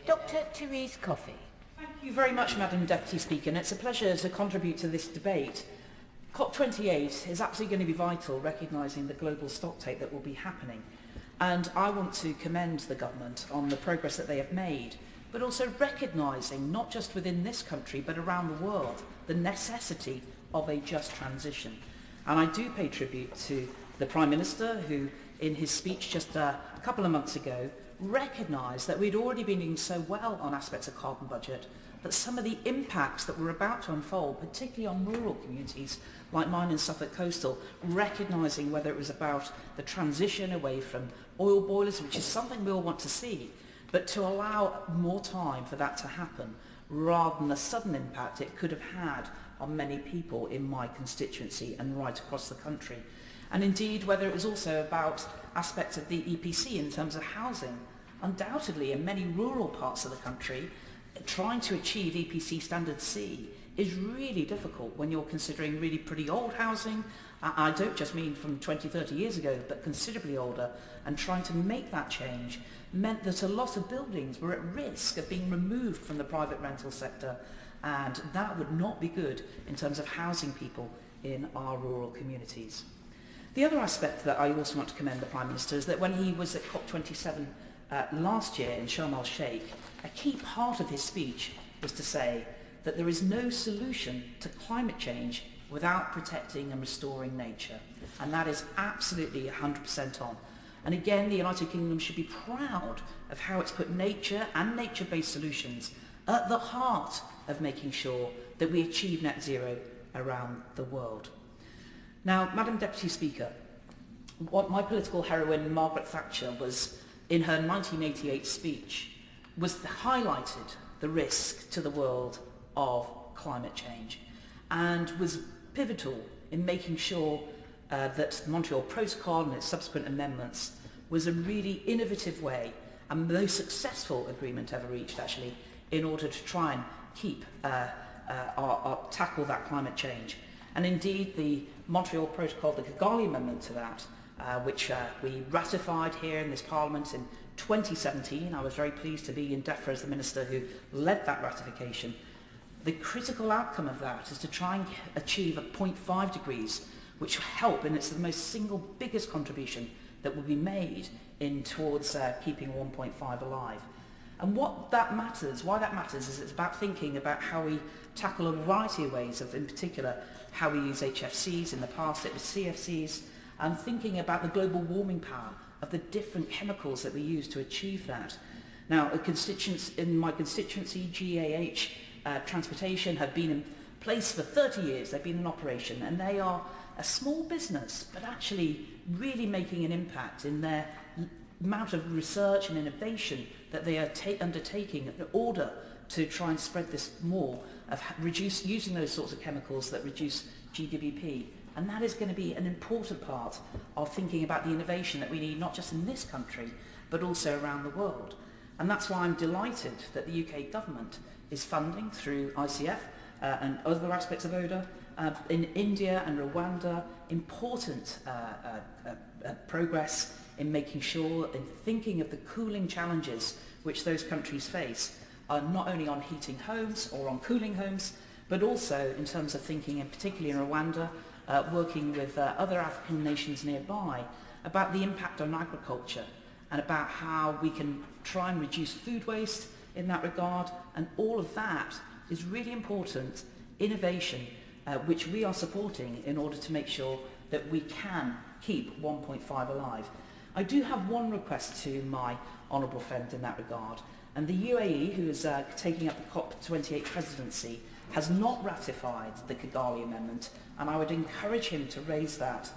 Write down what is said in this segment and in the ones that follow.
Dr. Therese Coffey. Thank you very much, Madam Deputy Speaker, and it's a pleasure to contribute to this debate. COP28 is absolutely going to be vital, recognising the global stocktake that will be happening. And I want to commend the government on the progress that they have made, but also recognising, not just within this country, but around the world, the necessity of a just transition. And I do pay tribute to the Prime Minister, who, in his speech just a couple of months ago, recognised that we'd already been doing so well on aspects of carbon budget, that some of the impacts that were about to unfold, particularly on rural communities like mine in Suffolk Coastal, recognising whether it was about the transition away from oil boilers, which is something we all want to see, but to allow more time for that to happen, rather than the sudden impact it could have had on many people in my constituency and right across the country. And indeed, whether it was also about aspects of the EPC in terms of housing. Undoubtedly, in many rural parts of the country, trying to achieve EPC Standard C is really difficult when you're considering really pretty old housing. I don't just mean from 20, 30 years ago, but considerably older, and trying to make that change meant that a lot of buildings were at risk of being removed from the private rental sector, and that would not be good in terms of housing people in our rural communities. The other aspect that I also want to commend the Prime Minister is that when he was at COP27 last year in Sharm el-Sheikh, a key part of his speech was to say that there is no solution to climate change without protecting and restoring nature. And that is absolutely 100% on. And again, the United Kingdom should be proud of how it's put nature and nature-based solutions at the heart of making sure that we achieve net zero around the world. Now, Madam Deputy Speaker, what my political heroine Margaret Thatcher was, in her 1988 speech, was highlighted the risk to the world of climate change and was pivotal in making sure that the Montreal Protocol and its subsequent amendments was a really innovative way and the most successful agreement ever reached, actually, in order to try and keep tackle that climate change. And indeed, the Montreal Protocol, the Kigali Amendment to that, which we ratified here in this Parliament in 2017. I was very pleased to be in DEFRA as the Minister who led that ratification. The critical outcome of that is to try and achieve a 0.5 degrees, which will help, and it's the most single biggest contribution that will be made in towards keeping 1.5 alive. And what that matters, why that matters, is it's about thinking about how we tackle a variety of ways of, in particular, how we use HFCs. In the past it was CFCs, and thinking about the global warming power of the different chemicals that we use to achieve that. Now, in my constituency, GAH Transportation have been in place for 30 years. They've been in operation, and they are a small business, but actually really making an impact in their amount of research and innovation that they are undertaking in order to try and spread this more, of using those sorts of chemicals that reduce GWP. And that is going to be an important part of thinking about the innovation that we need, not just in this country, but also around the world. And that's why I'm delighted that the UK government is funding through ICF and other aspects of ODA, in India and Rwanda, important progress in making sure, in thinking of the cooling challenges which those countries face, not only on heating homes or on cooling homes, but also in terms of thinking, and particularly in Rwanda, working with other African nations nearby, about the impact on agriculture and about how we can try and reduce food waste in that regard. And all of that is really important innovation, which we are supporting in order to make sure that we can keep 1.5 alive. I do have one request to my honourable friend in that regard, and the UAE, who is taking up the COP28 presidency, has not ratified the Kigali Amendment, and I would encourage him to raise that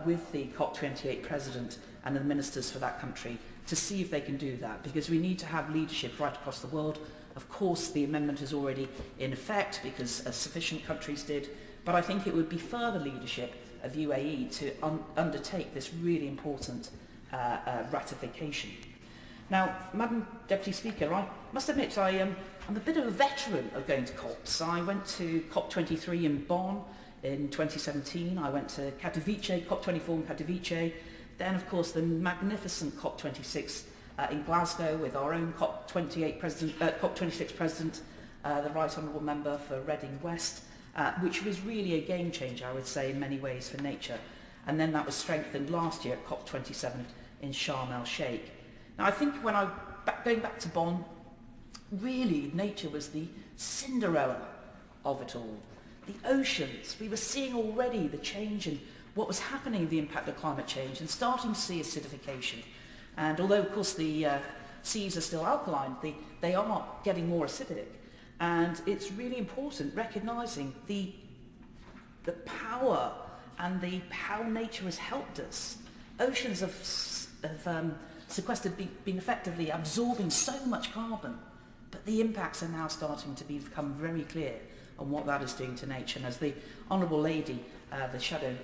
with the COP28 president and the ministers for that country to see if they can do that, because we need to have leadership right across the world. Of course, the amendment is already in effect because sufficient countries did, but I think it would be further leadership of UAE to undertake this really important ratification. Now, Madam Deputy Speaker, I must admit I'm a bit of a veteran of going to COPs. I went to COP23 in Bonn in 2017. I went to Katowice, COP24 in Katowice. Then, of course, the magnificent COP26 in Glasgow with our own COP26 President, the Right Honourable Member for Reading West, which was really a game changer, I would say, in many ways for nature. And then that was strengthened last year at COP27 in Sharm el-Sheikh. Now I think going back to Bonn, really nature was the Cinderella of it all. The oceans, we were seeing already the change in what was happening, the impact of climate change, and starting to see acidification. And although of course the seas are still alkaline, they are getting more acidic. And it's really important recognising the power and how nature has helped us. Oceans have sequestered, been effectively absorbing so much carbon, but the impacts are now starting to become very clear on what that is doing to nature. And as the Honourable Lady, the Shadow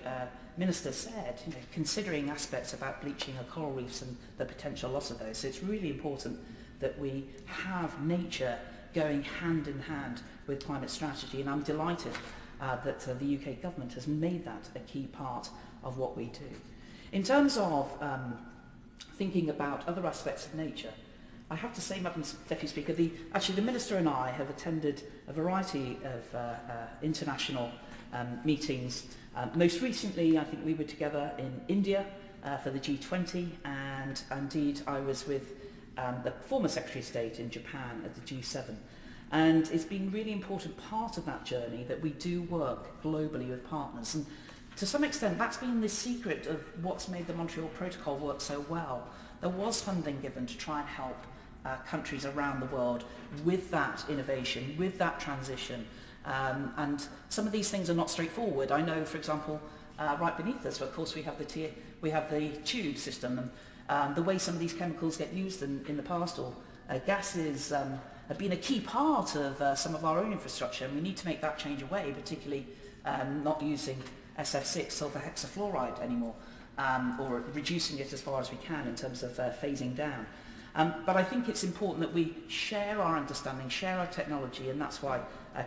Minister said, considering aspects about bleaching of coral reefs and the potential loss of those, so it's really important that we have nature going hand in hand with climate strategy, and I'm delighted that the UK government has made that a key part of what we do. In terms of thinking about other aspects of nature, I have to say, Madam Deputy Speaker, actually the Minister and I have attended a variety of international meetings. Most recently, I think we were together in India for the G20, and indeed I was with the former Secretary of State in Japan at the G7. And it's been a really important part of that journey that we do work globally with partners. And to some extent, that's been the secret of what's made the Montreal Protocol work so well. There was funding given to try and help countries around the world with that innovation, with that transition. And some of these things are not straightforward. I know, for example, right beneath us, of course, we have the tube system, and the way some of these chemicals get used in the past, or gases, have been a key part of some of our own infrastructure, and we need to make that change away, particularly not using SF6, sulfur hexafluoride anymore, or reducing it as far as we can in terms of phasing down. But I think it's important that we share our understanding, share our technology, and that's why,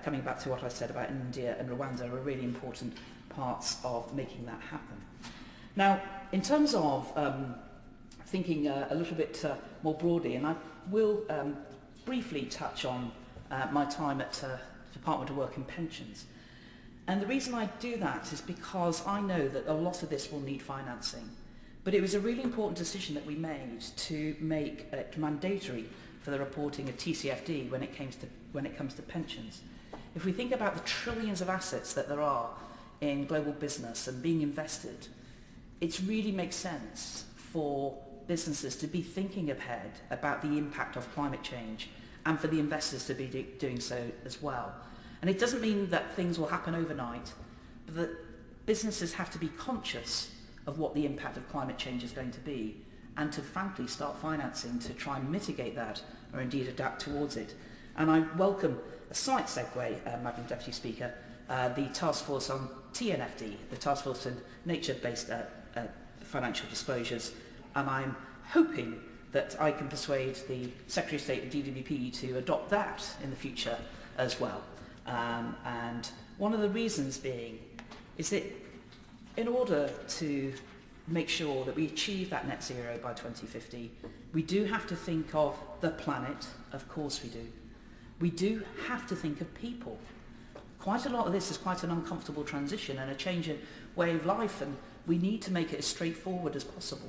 coming back to what I said about India and Rwanda, are really important parts of making that happen. Now, in terms of thinking a little bit more broadly, and I will briefly touch on my time at the Department of Work and Pensions. And the reason I do that is because I know that a lot of this will need financing. But it was a really important decision that we made to make it mandatory for the reporting of TCFD when it comes to pensions. If we think about the trillions of assets that there are in global business and being invested, it really makes sense for businesses to be thinking ahead about the impact of climate change, and for the investors to be doing so as well. And it doesn't mean that things will happen overnight, but that businesses have to be conscious of what the impact of climate change is going to be, and to frankly start financing to try and mitigate that, or indeed adapt towards it. And I welcome a slight segue, Madam Deputy Speaker, the Task Force on TNFD, the Task Force on Nature-Based Financial Disclosures, and I'm hoping that I can persuade the Secretary of State of DWP to adopt that in the future as well. And one of the reasons being is that in order to make sure that we achieve that net zero by 2050, we do have to think of the planet, of course we do. We do have to think of people. Quite a lot of this is quite an uncomfortable transition and a change in way of life, and we need to make it as straightforward as possible.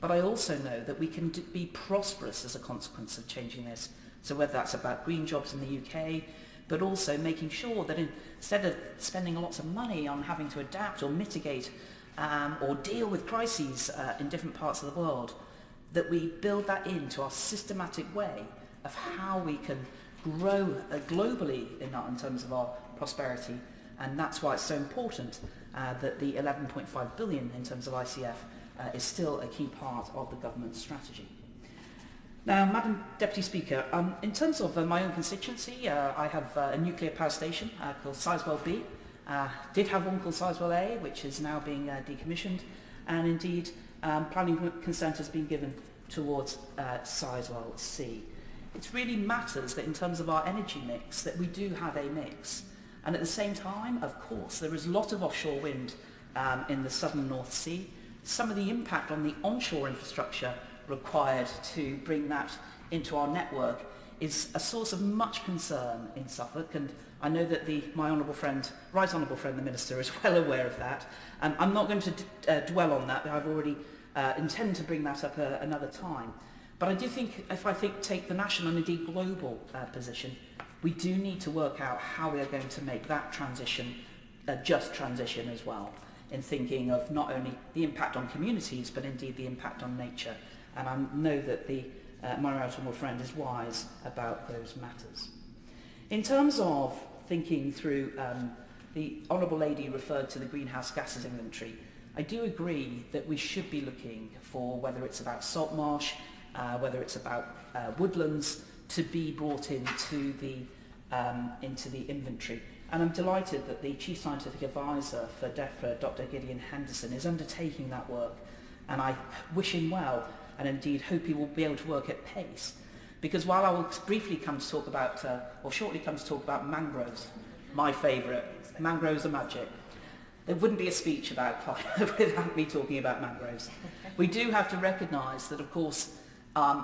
But I also know that we can be prosperous as a consequence of changing this. So whether that's about green jobs in the UK, but also making sure that instead of spending lots of money on having to adapt or mitigate or deal with crises in different parts of the world, that we build that into our systematic way of how we can grow globally in terms of our prosperity. And that's why it's so important that the 11.5 billion in terms of ICF is still a key part of the government's strategy. Now, Madam Deputy Speaker, in terms of my own constituency, I have a nuclear power station called Sizewell B. Did have one called Sizewell A, which is now being decommissioned, and indeed planning consent has been given towards Sizewell C. It really matters that in terms of our energy mix, that we do have a mix. And at the same time, of course, there is a lot of offshore wind in the southern North Sea. Some of the impact on the onshore infrastructure required to bring that into our network is a source of much concern in Suffolk, and I know that my honourable friend, Right Honourable Friend the Minister, is well aware of that. I'm not going to dwell on that. I've already intended to bring that up another time. But I do think, if I take the national and indeed global position, we do need to work out how we are going to make that transition a just transition as well, in thinking of not only the impact on communities, but indeed the impact on nature. And I know that my Right Honourable Friend is wise about those matters. In terms of thinking through, the Honourable Lady referred to the greenhouse gases inventory. I do agree that we should be looking for whether it's about salt marsh, whether it's about woodlands, to be brought into the inventory. And I'm delighted that the Chief Scientific Advisor for DEFRA, Dr. Gideon Henderson, is undertaking that work. And I wish him well, and indeed hope he will be able to work at pace. Because while I will briefly come to talk about, or shortly come to talk about mangroves, my favourite, mangroves are magic, there wouldn't be a speech about climate without me talking about mangroves. We do have to recognise that, of course,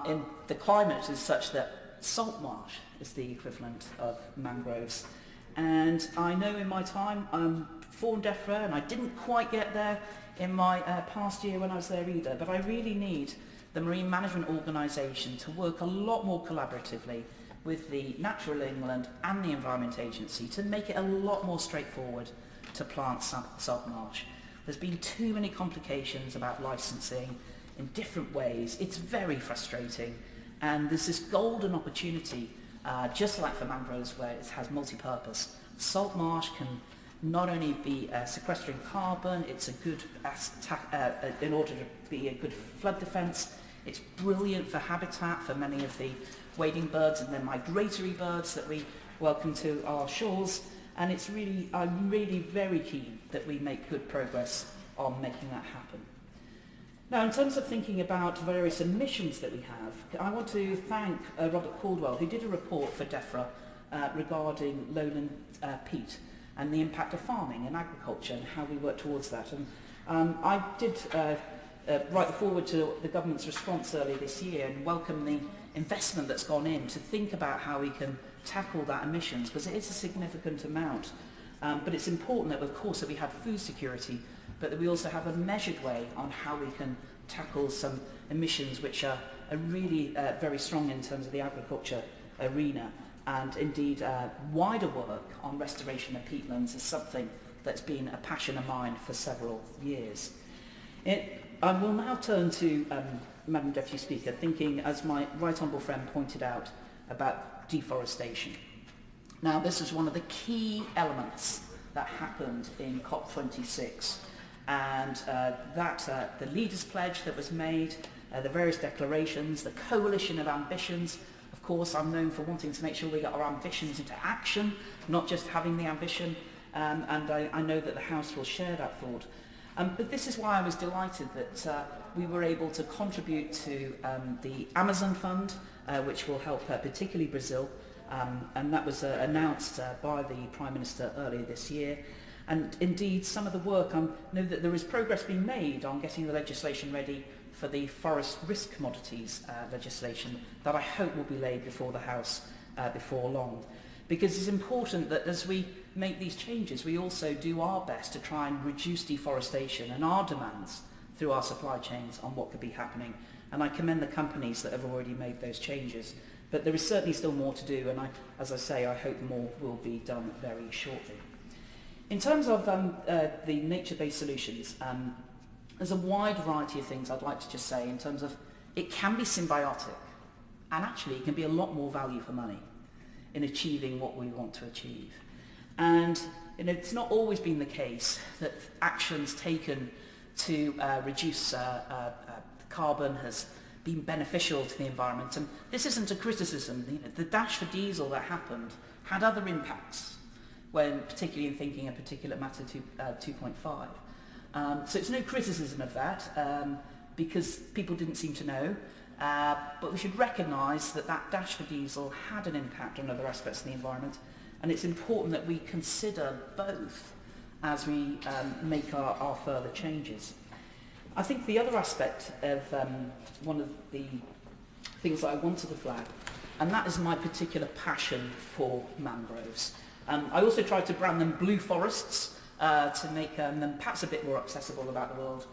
in the climate is such that salt marsh is the equivalent of mangroves. And I know in my time, for DEFRA, and I didn't quite get there in my past year when I was there either, but I really need the Marine Management Organisation to work a lot more collaboratively with the Natural England and the Environment Agency to make it a lot more straightforward to plant salt marsh. There's been too many complications about licensing in different ways. It's very frustrating, and there's this golden opportunity, just like for mangroves where it has multi-purpose. Salt marsh can not only be sequestering carbon, it's a good, in order to be a good flood defence, it's brilliant for habitat for many of the wading birds and the migratory birds that we welcome to our shores, and it's really, I'm really very keen that we make good progress on making that happen. Now, in terms of thinking about various emissions that we have, I want to thank Robert Caldwell, who did a report for DEFRA regarding lowland peat and the impact of farming and agriculture and how we work towards that. And I did write forward to the government's response earlier this year and welcome the investment that's gone in to think about how we can tackle that emissions, because it is a significant amount. But it's important that, of course, that we have food security, but that we also have a measured way on how we can tackle some emissions which are really very strong in terms of the agriculture arena. And indeed, wider work on restoration of peatlands is something that's been a passion of mine for several years. I will now turn to Madam Deputy Speaker, thinking, as my Right Honourable Friend pointed out, about deforestation. Now, this is one of the key elements that happened in COP26, and the Leaders' Pledge that was made, the various declarations, the coalition of ambitions. Of course, I'm known for wanting to make sure we get our ambitions into action, not just having the ambition, and I know that the House will share that thought. But this is why I was delighted that we were able to contribute to the Amazon Fund, which will help particularly Brazil, and that was announced by the Prime Minister earlier this year. And indeed, some of the work, I know that there is progress being made on getting the legislation ready for the forest risk commodities legislation that I hope will be laid before the House before long. Because it's important that as we make these changes, we also do our best to try and reduce deforestation and our demands through our supply chains on what could be happening. And I commend the companies that have already made those changes. But there is certainly still more to do, and as I say, I hope more will be done very shortly. In terms of the nature-based solutions, there's a wide variety of things I'd like to just say in terms of it can be symbiotic, and actually it can be a lot more value for money in achieving what we want to achieve. And it's not always been the case that actions taken to reduce carbon has been beneficial to the environment. And this isn't a criticism. The dash for diesel that happened had other impacts, when particularly in thinking of particulate matter 2.5. So it's no criticism of that, because people didn't seem to know. But we should recognise that that dash for diesel had an impact on other aspects of the environment, and it's important that we consider both as we make our further changes. I think the other aspect of one of the things that I wanted to flag, and that is my particular passion for mangroves. I also tried to brand them blue forests to make them perhaps a bit more accessible about the world.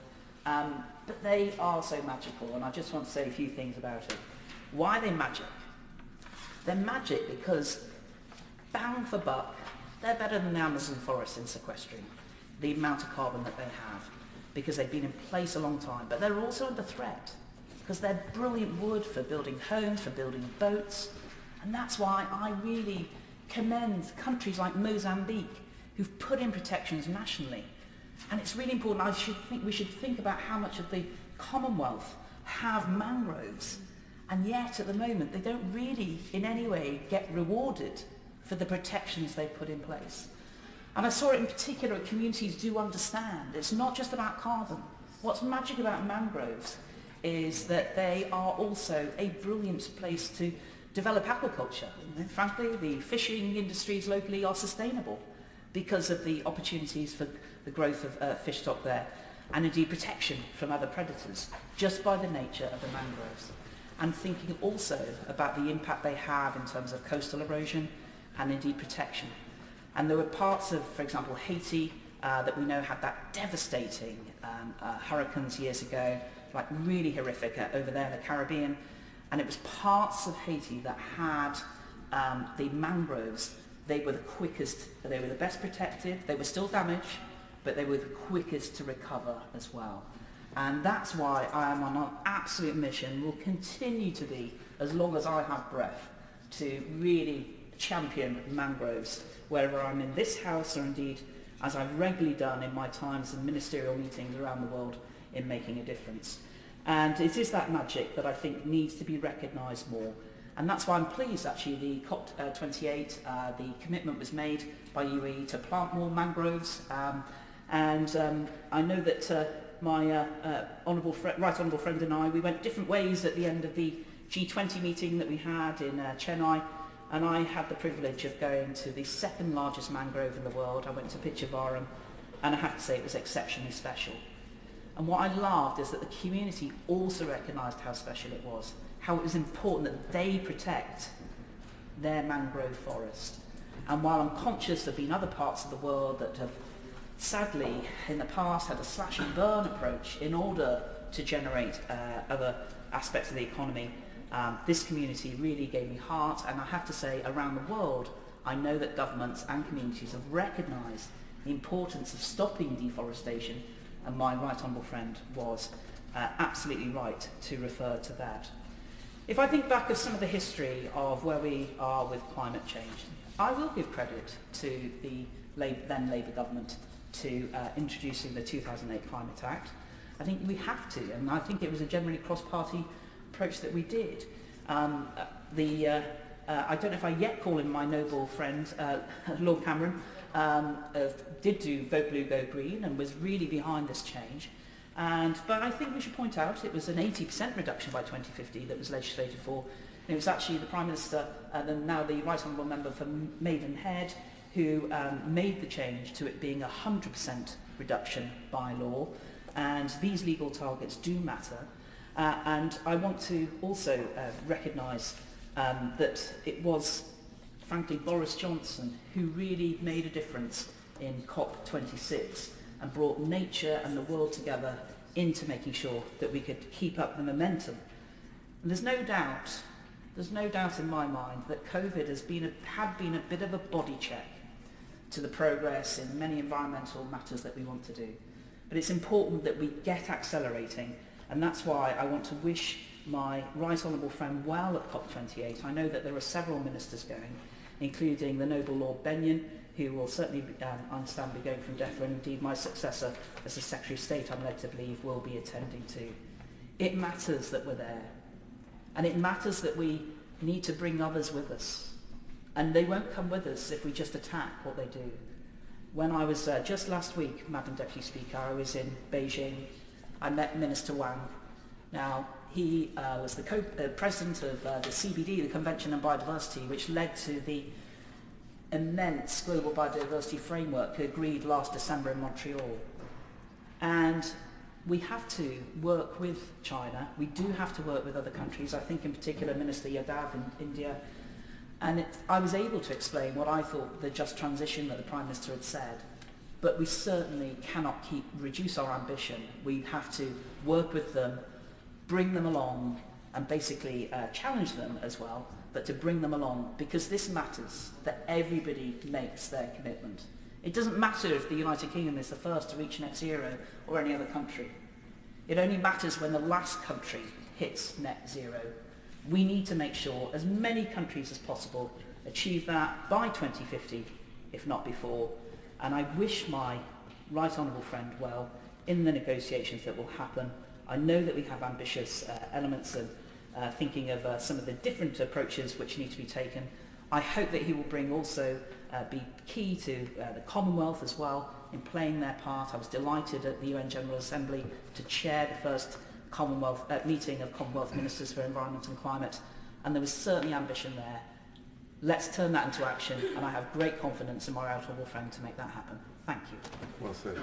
But they are so magical, and I just want to say a few things about it. Why are they magic? They're magic because, bang for buck, they're better than the Amazon forest in sequestering the amount of carbon that they have, because they've been in place a long time. But they're also under threat, because they're brilliant wood for building homes, for building boats. And that's why I really commend countries like Mozambique, who've put in protections nationally. And it's really important. We should think about how much of the Commonwealth have mangroves. And yet, at the moment, they don't really, in any way, get rewarded for the protections they've put in place. And I saw it in particular, communities do understand. It's not just about carbon. What's magic about mangroves is that they are also a brilliant place to develop aquaculture. And frankly, the fishing industries locally are sustainable because of the opportunities for the growth of fish stock there, and indeed protection from other predators, just by the nature of the mangroves. And thinking also about the impact they have in terms of coastal erosion and indeed protection. And there were parts of, for example, Haiti that we know had that devastating hurricanes years ago, like really horrific over there in the Caribbean. And it was parts of Haiti that had the mangroves. They were the quickest, they were the best protected, they were still damaged, but they were the quickest to recover as well. And that's why I am on an absolute mission, will continue to be, as long as I have breath, to really champion mangroves, wherever I'm in this house or indeed as I've regularly done in my times in ministerial meetings around the world in making a difference. And it is that magic that I think needs to be recognised more. And that's why I'm pleased, actually, the COP28, the commitment was made by UAE to plant more mangroves. I know that my right honourable friend and I, we went different ways at the end of the G20 meeting that we had in Chennai. And I had the privilege of going to the second largest mangrove in the world. I went to Pichavaram, and I have to say it was exceptionally special. And what I loved is that the community also recognised how special it was, how it was important that they protect their mangrove forest. And while I'm conscious there have been other parts of the world that have sadly in the past had a slash and burn approach in order to generate other aspects of the economy, this community really gave me heart. And I have to say, around the world, I know that governments and communities have recognised the importance of stopping deforestation, and my right honourable friend was absolutely right to refer to that. If I think back of some of the history of where we are with climate change, I will give credit to the then Labour government to introducing the 2008 Climate Act. I think we have to, and I think it was a generally cross-party approach that we did. I don't know if I yet call him my noble friend, Lord Cameron, did do Vote Blue, Go Green, and was really behind this change. But I think we should point out it was an 80% reduction by 2050 that was legislated for. And it was actually the Prime Minister, and now the Right Honourable Member for Maidenhead, who made the change to it being 100% reduction by law. And these legal targets do matter. And I want to also recognise that it was, frankly, Boris Johnson who really made a difference in COP26 and brought nature and the world together into making sure that we could keep up the momentum. And there's no doubt in my mind that COVID had been a bit of a body check to the progress in many environmental matters that we want to do. But it's important that we get accelerating, and that's why I want to wish my right honourable friend well at COP28. I know that there are several ministers going, including the noble Lord Benyon, who will certainly, I understand, be going from DEFRA, and indeed my successor as the Secretary of State, I'm led to believe, will be attending to. It matters that we're there, and it matters that we need to bring others with us. And they won't come with us if we just attack what they do. When I was, just last week, Madam Deputy Speaker, I was in Beijing. I met Minister Wang. Now, he was the president of the CBD, the Convention on Biodiversity, which led to the immense global biodiversity framework agreed last December in Montreal. And we have to work with China. We do have to work with other countries. I think in particular Minister Yadav in India. And I was able to explain what I thought the just transition that the Prime Minister had said. But we certainly cannot reduce our ambition. We have to work with them, bring them along, and basically challenge them as well, but to bring them along, because this matters, that everybody makes their commitment. It doesn't matter if the United Kingdom is the first to reach net zero or any other country. It only matters when the last country hits net zero. We need to make sure as many countries as possible achieve that by 2050, if not before. And I wish my right honourable friend well in the negotiations that will happen. I know that we have ambitious elements of thinking of some of the different approaches which need to be taken. I hope that he will bring also be key to the Commonwealth as well in playing their part. I was delighted at the UN General Assembly to chair the first Commonwealth meeting of Commonwealth Ministers for Environment and Climate, and there was certainly ambition there. Let's turn that into action, and I have great confidence in my right honourable friend to make that happen. Thank you. Well said.